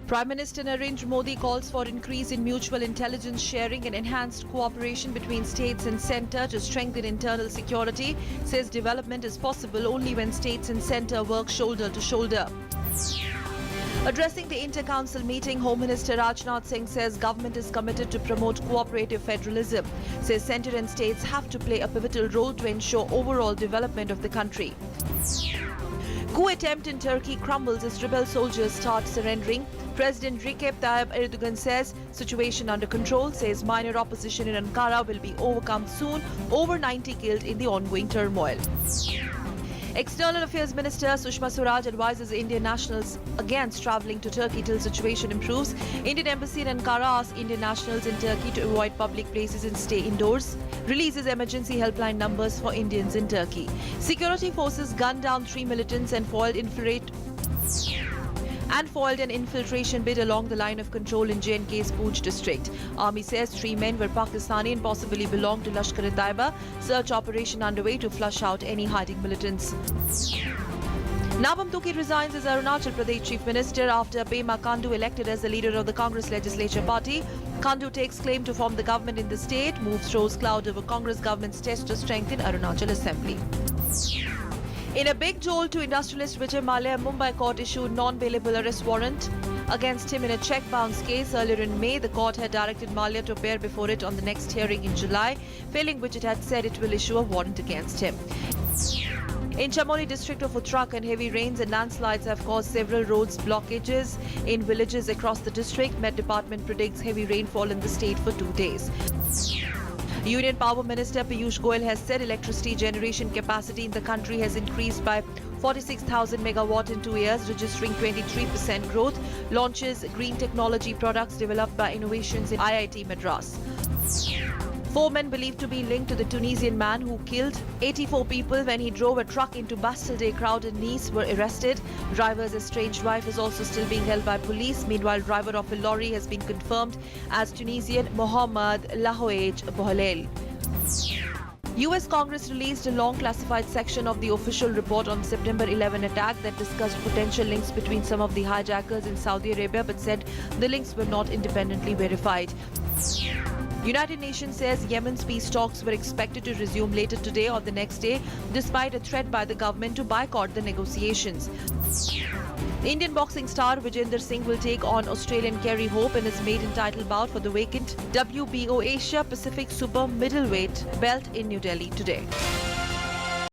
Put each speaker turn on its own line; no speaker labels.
Prime Minister Narendra Modi calls for increase in mutual intelligence sharing and enhanced cooperation between states and centre to strengthen internal security. Says development is possible only when states and centre work shoulder to shoulder. Addressing the inter-council meeting, Home Minister Rajnath Singh says government is committed to promote cooperative federalism. Says centre and states have to play a pivotal role to ensure overall development of the country. Coup attempt in Turkey crumbles as rebel soldiers start surrendering. President Recep Tayyip Erdogan says situation under control. Says minor opposition in Ankara will be overcome soon. Over 90 killed in the ongoing turmoil. External Affairs Minister Sushma Swaraj advises Indian nationals against travelling to Turkey till situation improves. Indian Embassy in Ankara asks Indian nationals in Turkey to avoid public places and stay indoors. Releases emergency helpline numbers for Indians in Turkey. Security forces gunned down 3 militants and foiled an infiltration bid along the line of control in J&K's Poonch district. Army says 3 men were Pakistani and possibly belonged to Lashkar-e-Taiba. Search operation underway to flush out any hiding militants. Nabam Tuki resigns as Arunachal Pradesh Chief Minister after Pema Khandu elected as the leader of the Congress Legislature Party. Khandu takes claim to form the government in the state. Moves throws cloud over Congress government's test to strengthen Arunachal Assembly. In a big jolt to industrialist Vijay Mallya, Mumbai court issued non-bailable arrest warrant against him in a cheque bounce case. Earlier in May, the court had directed Mallya to appear before it on the next hearing in July, failing which it had said it will issue a warrant against him. In Chamoli district of Uttarakhand, heavy rains and landslides have caused several roads blockages in villages across the district. Met Department predicts heavy rainfall in the state for 2 days. Union Power Minister Piyush Goyal has said electricity generation capacity in the country has increased by 46,000 megawatt in 2 years, registering 23% growth. Launches green technology products developed by innovations in IIT Madras. 4 men believed to be linked to the Tunisian man who killed 84 people when he drove a truck into Bastille Day crowd in Nice were arrested. Driver's estranged wife is also still being held by police. Meanwhile, driver of a lorry has been confirmed as Tunisian Mohamed Lahouej Bohlel. US Congress released a long classified section of the official report on September 11 attack that discussed potential links between some of the hijackers in Saudi Arabia but said the links were not independently verified. United Nations says Yemen's peace talks were expected to resume later today or the next day, despite a threat by the government to boycott the negotiations. The Indian boxing star Vijender Singh will take on Australian Kerry Hope in his maiden title bout for the vacant WBO Asia Pacific Super Middleweight belt in New Delhi today.